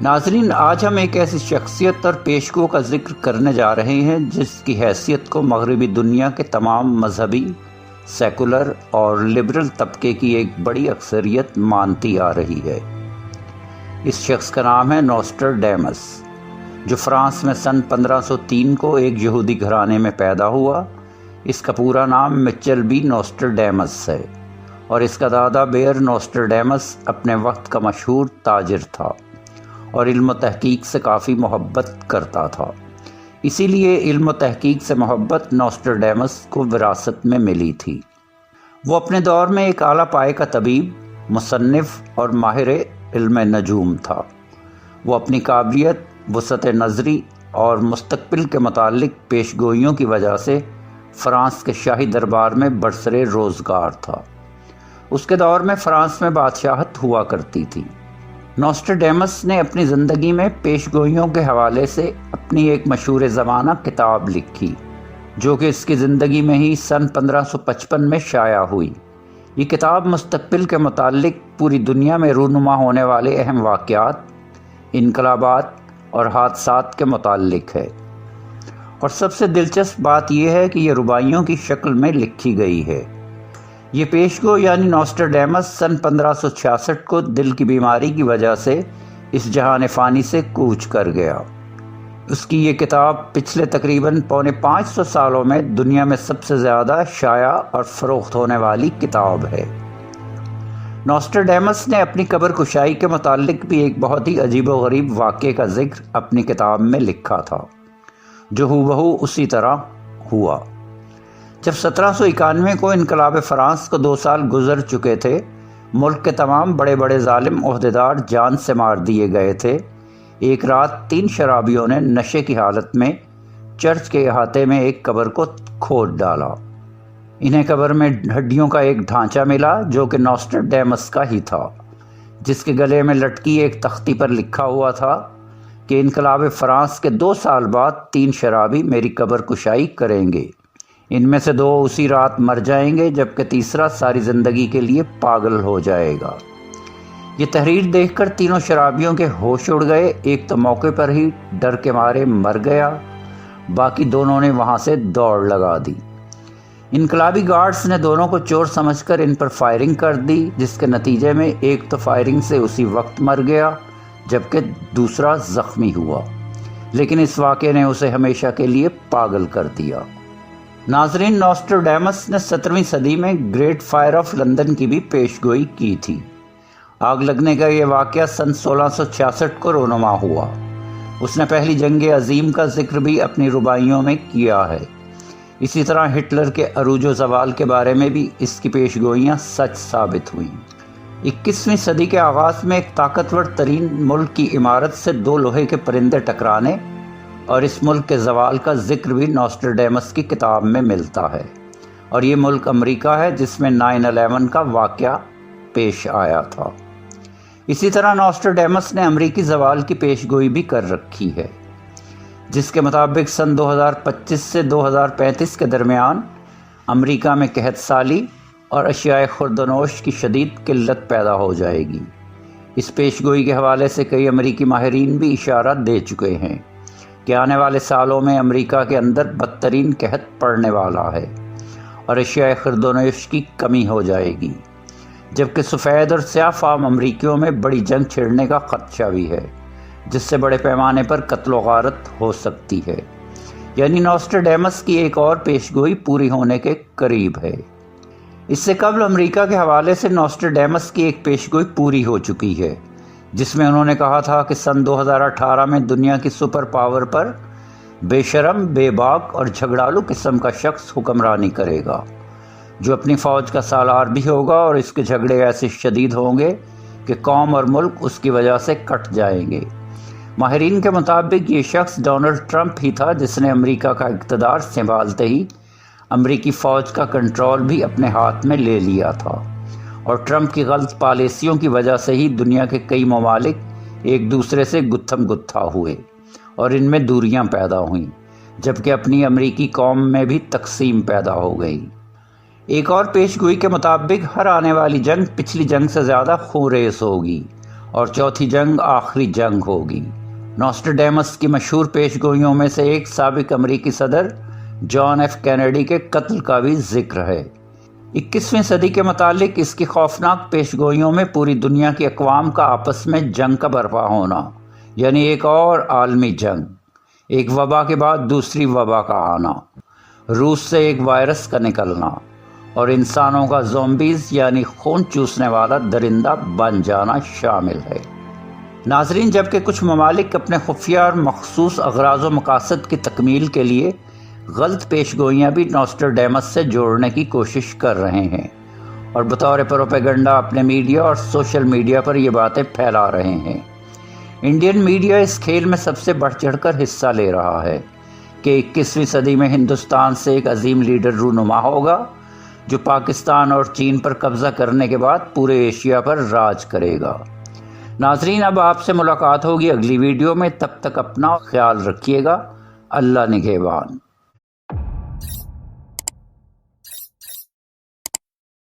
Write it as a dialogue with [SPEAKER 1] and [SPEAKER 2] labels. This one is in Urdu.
[SPEAKER 1] ناظرین، آج ہم ایک ایسی شخصیت اور پیشگو کا ذکر کرنے جا رہے ہیں جس کی حیثیت کو مغربی دنیا کے تمام مذہبی، سیکولر اور لبرل طبقے کی ایک بڑی اکثریت مانتی آ رہی ہے۔ اس شخص کا نام ہے نوسٹراڈیمس، جو فرانس میں سن 1503 کو ایک یہودی گھرانے میں پیدا ہوا۔ اس کا پورا نام مچل بی نوسٹراڈیمس ہے، اور اس کا دادا بیر نوسٹراڈیمس اپنے وقت کا مشہور تاجر تھا اور علم و تحقیق سے کافی محبت کرتا تھا۔ اسی لیے علم و تحقیق سے محبت نوسٹراڈیمس کو وراثت میں ملی تھی۔ وہ اپنے دور میں ایک اعلیٰ پائے کا طبیب، مصنف اور ماہر علم نجوم تھا۔ وہ اپنی قابلیت، وسعت نظری اور مستقبل کے متعلق پیشگوئیوں کی وجہ سے فرانس کے شاہی دربار میں برسر روزگار تھا۔ اس کے دور میں فرانس میں بادشاہت ہوا کرتی تھی۔ نوسٹراڈیمس نے اپنی زندگی میں پیشگوئیوں کے حوالے سے اپنی ایک مشہور زمانہ کتاب لکھی، جو کہ اس کی زندگی میں ہی سن 1555 میں شائع ہوئی۔ یہ کتاب مستقبل کے متعلق پوری دنیا میں رونما ہونے والے اہم واقعات، انقلابات اور حادثات کے متعلق ہے، اور سب سے دلچسپ بات یہ ہے کہ یہ رباعیوں کی شکل میں لکھی گئی ہے۔ یہ پیشگو یعنی نوسٹراڈیمس سن 1566 کو دل کی بیماری کی وجہ سے اس جہان فانی سے کوچ کر گیا۔ اس کی یہ کتاب پچھلے تقریباً 550 سالوں میں دنیا میں سب سے زیادہ شائع اور فروخت ہونے والی کتاب ہے۔ نوسٹراڈیمس نے اپنی قبر کشائی کے متعلق بھی ایک بہت ہی عجیب و غریب واقعے کا ذکر اپنی کتاب میں لکھا تھا، جو ہو بہو اسی طرح ہوا۔ جب 1791 کو انقلاب فرانس کو 2 سال گزر چکے تھے، ملک کے تمام بڑے بڑے ظالم عہدیدار جان سے مار دیے گئے تھے، ایک رات 3 شرابیوں نے نشے کی حالت میں چرچ کے احاطے میں ایک قبر کو کھود ڈالا۔ انہیں قبر میں ہڈیوں کا ایک ڈھانچہ ملا جو کہ نوسٹراڈیمس کا ہی تھا، جس کے گلے میں لٹکی ایک تختی پر لکھا ہوا تھا کہ انقلاب فرانس کے 2 سال بعد 3 شرابی میری قبر کشائی کریں گے۔ ان میں سے 2 اسی رات مر جائیں گے، جبکہ تیسرا ساری زندگی کے لیے پاگل ہو جائے گا۔ یہ تحریر دیکھ کر تینوں شرابیوں کے ہوش اڑ گئے۔ ایک تو موقع پر ہی ڈر کے مارے مر گیا، باقی دونوں نے وہاں سے دوڑ لگا دی۔ انقلابی گارڈز نے دونوں کو چور سمجھ کر ان پر فائرنگ کر دی، جس کے نتیجے میں ایک تو فائرنگ سے اسی وقت مر گیا، جبکہ دوسرا زخمی ہوا، لیکن اس واقعے نے اسے ہمیشہ کے لیے پاگل کر دیا۔ ناظرین، نوسٹراڈیمس نے 17ویں صدی میں گریٹ فائر آف لندن کی بھی پیشگوئی کی تھی۔ آگ لگنے کا یہ واقعہ سن 1666 کو رونما ہوا۔ اس نے پہلی جنگ عظیم کا ذکر بھی اپنی رباعیوں میں کیا ہے۔ اسی طرح ہٹلر کے عروج و زوال کے بارے میں بھی اس کی پیشگوئیاں سچ ثابت ہوئیں۔ 21ویں صدی کے آغاز میں ایک طاقتور ترین ملک کی عمارت سے 2 لوہے کے پرندے ٹکرانے اور اس ملک کے زوال کا ذکر بھی نوسٹراڈیمس کی کتاب میں ملتا ہے، اور یہ ملک امریکہ ہے جس میں 9/11 کا واقعہ پیش آیا تھا۔ اسی طرح نوسٹراڈیمس نے امریکی زوال کی پیشگوئی بھی کر رکھی ہے، جس کے مطابق سن 2025 سے 2035 کے درمیان امریکہ میں قحط سالی اور اشیاء خوردونوش کی شدید قلت پیدا ہو جائے گی۔ اس پیشگوئی کے حوالے سے کئی امریکی ماہرین بھی اشارہ دے چکے ہیں کہ آنے والے سالوں میں امریکہ کے اندر بدترین قحط پڑنے والا ہے اور اشیاء خوردونوش کی کمی ہو جائے گی، جبکہ سفید اور سیاہ فام امریکیوں میں بڑی جنگ چھڑنے کا خدشہ بھی ہے، جس سے بڑے پیمانے پر قتل و غارت ہو سکتی ہے۔ یعنی نوسٹراڈیمس کی ایک اور پیشگوئی پوری ہونے کے قریب ہے۔ اس سے قبل امریکہ کے حوالے سے نوسٹراڈیمس کی ایک پیشگوئی پوری ہو چکی ہے، جس میں انہوں نے کہا تھا کہ سن 2018 میں دنیا کی سپر پاور پر بے شرم، بے باک اور جھگڑالو قسم کا شخص حکمرانی کرے گا، جو اپنی فوج کا سالار بھی ہوگا، اور اس کے جھگڑے ایسے شدید ہوں گے کہ قوم اور ملک اس کی وجہ سے کٹ جائیں گے۔ ماہرین کے مطابق یہ شخص ڈونلڈ ٹرمپ ہی تھا، جس نے امریکہ کا اقتدار سنبھالتے ہی امریکی فوج کا کنٹرول بھی اپنے ہاتھ میں لے لیا تھا، اور ٹرمپ کی غلط پالیسیوں کی وجہ سے ہی دنیا کے کئی ممالک ایک دوسرے سے گتھم گتھا ہوئے اور ان میں دوریاں پیدا ہوئیں، جبکہ اپنی امریکی قوم میں بھی تقسیم پیدا ہو گئی۔ ایک اور پیشگوئی کے مطابق ہر آنے والی جنگ پچھلی جنگ سے زیادہ خونریز ہوگی اور چوتھی جنگ آخری جنگ ہوگی۔ نوسٹراڈیمس کی مشہور پیشگوئیوں میں سے ایک سابق امریکی صدر جان ایف کینیڈی کے قتل کا بھی ذکر ہے۔ 21ویں صدی کے متعلق اس کی خوفناک پیشگوئیوں میں پوری دنیا کی اقوام کا آپس میں جنگ کا برپا ہونا، یعنی ایک اور عالمی جنگ، ایک وبا کے بعد دوسری وبا کا آنا، روس سے ایک وائرس کا نکلنا اور انسانوں کا زومبیز یعنی خون چوسنے والا درندہ بن جانا شامل ہے۔ ناظرین، جبکہ کچھ ممالک اپنے خفیہ اور مخصوص اغراض و مقاصد کی تکمیل کے لیے غلط پیشگوئیاں بھی نوسٹراڈیمس سے جوڑنے کی کوشش کر رہے ہیں اور بطور پروپیگنڈا اپنے میڈیا اور سوشل میڈیا پر یہ باتیں پھیلا رہے ہیں، انڈین میڈیا اس کھیل میں سب سے بڑھ چڑھ کر حصہ لے رہا ہے کہ 21ویں صدی میں ہندوستان سے ایک عظیم لیڈر رونما ہوگا جو پاکستان اور چین پر قبضہ کرنے کے بعد پورے ایشیا پر راج کرے گا۔ ناظرین، اب آپ سے ملاقات ہوگی اگلی ویڈیو میں، تب تک اپنا خیال رکھیے گا۔ اللہ نگہبان۔